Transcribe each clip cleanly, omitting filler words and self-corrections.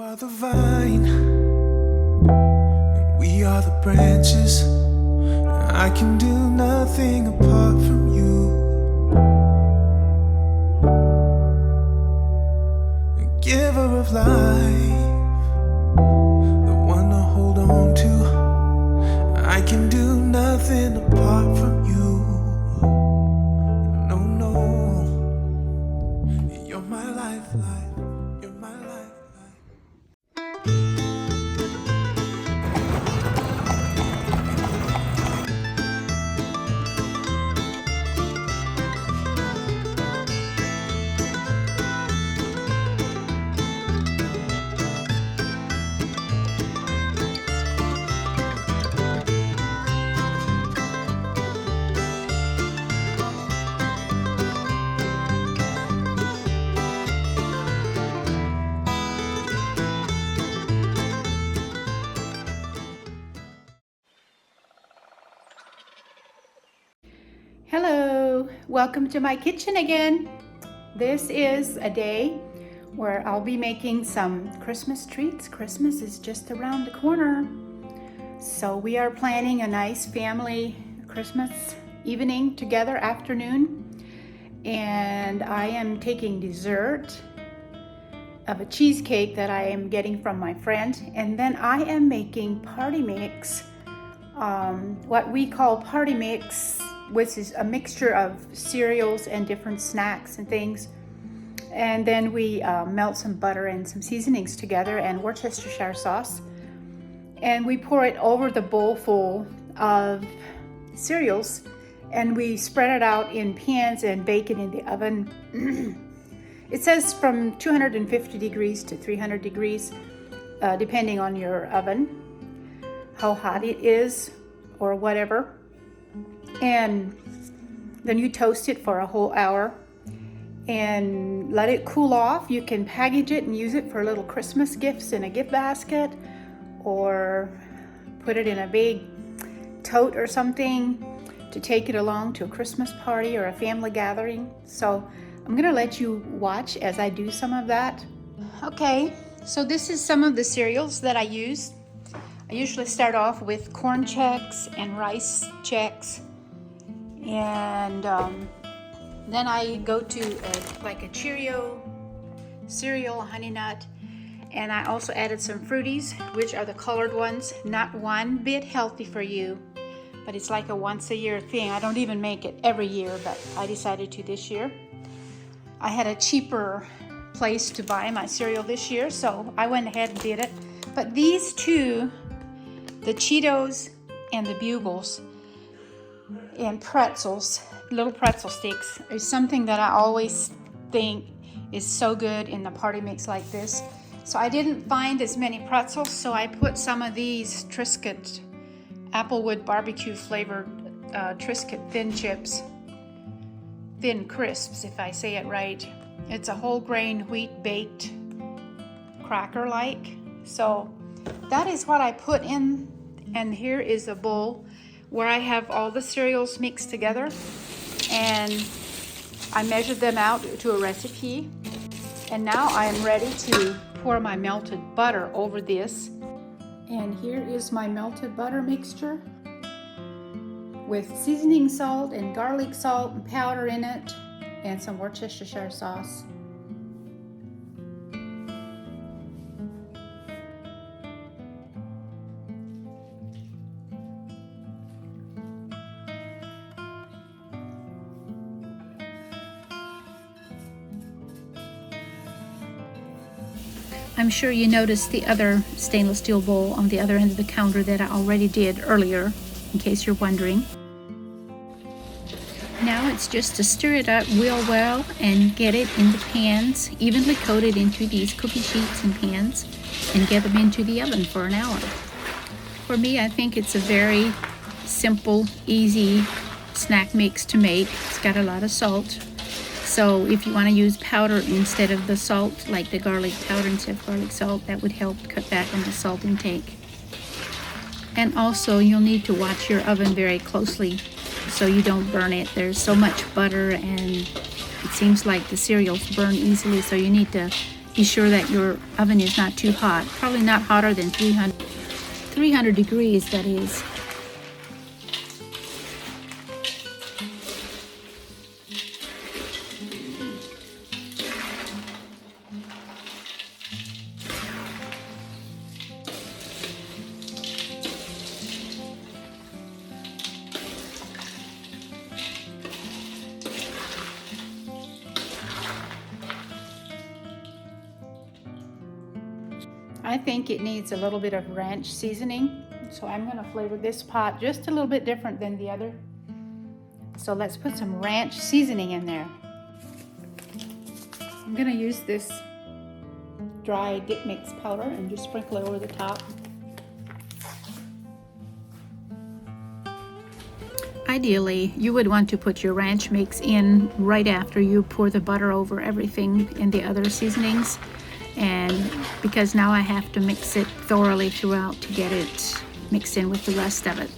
are the vine, and we are the branches. I can do nothing apart from you. The giver of life, the one to hold on to. I can do nothing apart from you. No, no, you're my lifeline. You're my lifeline. Hello, welcome to my kitchen again. This is a day where I'll be making some Christmas treats. Christmas is just around the corner. So we are planning a nice family Christmas evening together, afternoon. And I am taking dessert of a cheesecake that I am getting from my friend. And then I am making party mix, what we call party mix, which is a mixture of cereals and different snacks and things. And then we melt some butter and some seasonings together and Worcestershire sauce. And we pour it over the bowl full of cereals, and we spread it out in pans and bake it in the oven. It says from 250 degrees to 300 degrees, depending on your oven, how hot it is or whatever. And then you toast it for a whole hour and let it cool off. You can package it and use it for little Christmas gifts in a gift basket, or put it in a big tote or something to take it along to a Christmas party or a family gathering. So I'm gonna let you watch as I do some of that. Okay, so this is some of the cereals that I use. I usually start off with corn checks and rice checks. And then I go to like a Cheerio cereal, Honey Nut, and I also added some Fruities, which are the colored ones. Not one bit healthy for you, but it's like a once a year thing. I don't even make it every year, but I decided to this year. I had a cheaper place to buy my cereal this year, so I went ahead and did it. But these two, the Cheetos and the Bugles, and pretzels, little pretzel sticks, is something that I always think is so good in the party mix like this. So I didn't find as many pretzels, so I put some of these Triscuit Applewood barbecue flavored Triscuit thin chips, thin crisps if I say it right. It's a whole grain wheat baked cracker like. So that is what I put in, and here is a bowl where I have all the cereals mixed together, and I measured them out to a recipe. And now I am ready to pour my melted butter over this. And here is my melted butter mixture with seasoning salt and garlic salt and powder in it, and some Worcestershire sauce. I'm sure you noticed the other stainless steel bowl on the other end of the counter that I already did earlier, in case you're wondering. Now it's just to stir it up real well and get it in the pans, evenly coated into these cookie sheets and pans, and get them into the oven for an hour. For me, I think it's a very simple, easy snack mix to make. It's got a lot of salt. So if you want to use powder instead of the salt, like the garlic powder instead of garlic salt, that would help cut back on the salt intake. And also you'll need to watch your oven very closely so you don't burn it. There's so much butter, and it seems like the cereals burn easily, so you need to be sure that your oven is not too hot. Probably not hotter than 300 degrees, that is. I think it needs a little bit of ranch seasoning, so I'm going to flavor this pot just a little bit different than the other. So let's put some ranch seasoning in there. I'm going to use this dry dip mix powder and just sprinkle it over the top. Ideally, you would want to put your ranch mix in right after you pour the butter over everything in the other seasonings. And because now I have to mix it thoroughly throughout to get it mixed in with the rest of it.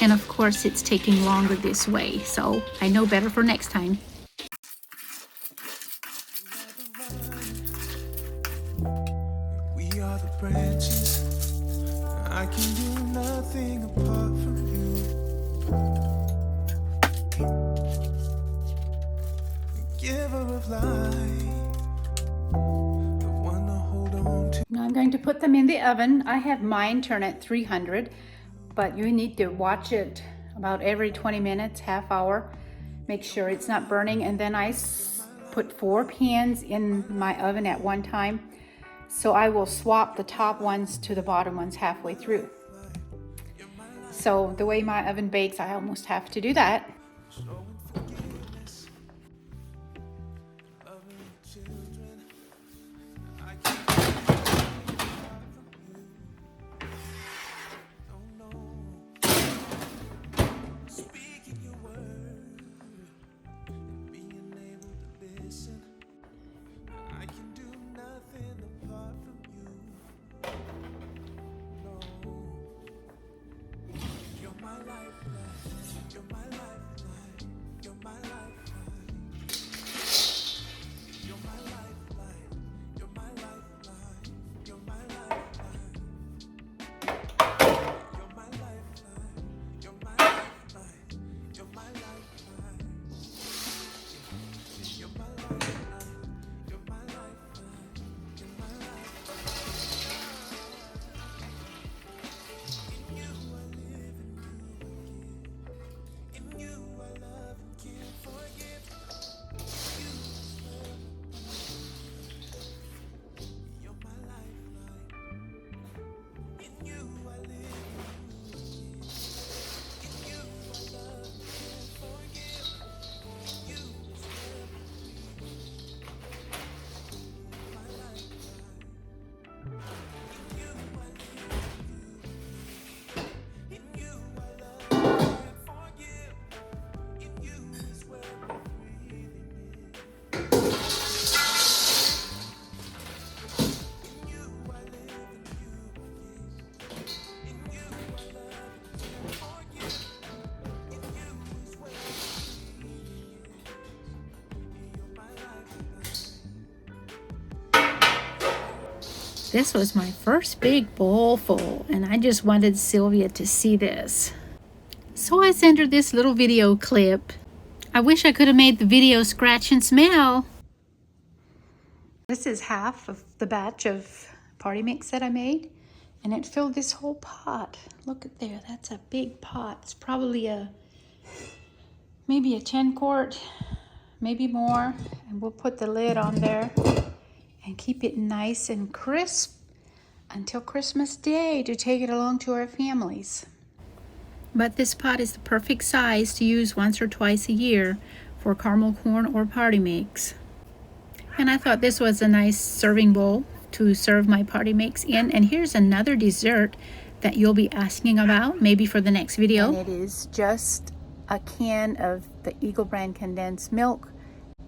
And of course it's taking longer this way, so I know better for next time. We are the branches. I can do nothing apart from you. The giver of life. Now I'm going to put them in the oven. I have mine turn at 300, but you need to watch it about every 20 minutes, half hour. Make sure it's not burning. And then I put 4 pans in my oven at one time. So I will swap the top ones to the bottom ones halfway through. So the way my oven bakes, I almost have to do that. This was my first big bowl full, and I just wanted Sylvia to see this. So I sent her this little video clip. I wish I could have made the video scratch and smell. This is half of the batch of party mix that I made, and it filled this whole pot. Look at there, that's a big pot. It's probably maybe a 10 quart, maybe more. And we'll put the lid on there and keep it nice and crisp until Christmas Day to take it along to our families. But this pot is the perfect size to use once or twice a year for caramel corn or party mix. And I thought this was a nice serving bowl to serve my party mix in. And here's another dessert that you'll be asking about, maybe for the next video. And it is just a can of the Eagle brand condensed milk.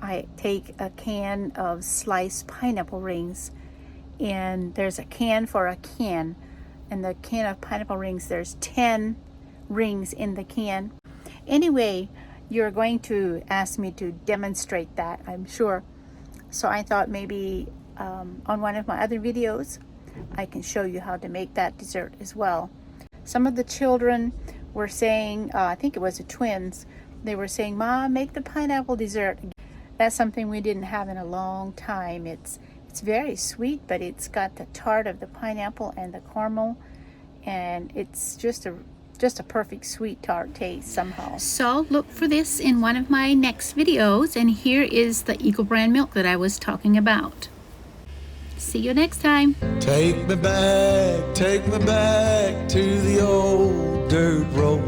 I take a can of sliced pineapple rings, and there's a can for a can. And the can of pineapple rings, there's 10 rings in the can. Anyway, you're going to ask me to demonstrate that, I'm sure. So I thought maybe on one of my other videos I can show you how to make that dessert as well. Some of the children were saying, I think it was the twins, they were saying, Mom, make the pineapple dessert. That's something we didn't have in a long time. It's very sweet, but it's got the tart of the pineapple and the caramel, and it's just a perfect sweet tart taste somehow. So look for this in one of my next videos, and here is the Eagle brand milk that I was talking about. See you next time. Take me back to the old dirt road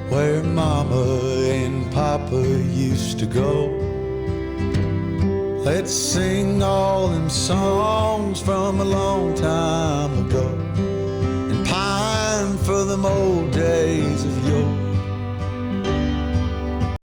where Mama and Papa used to go. Let's sing all them songs from a long time ago and pine for them old days of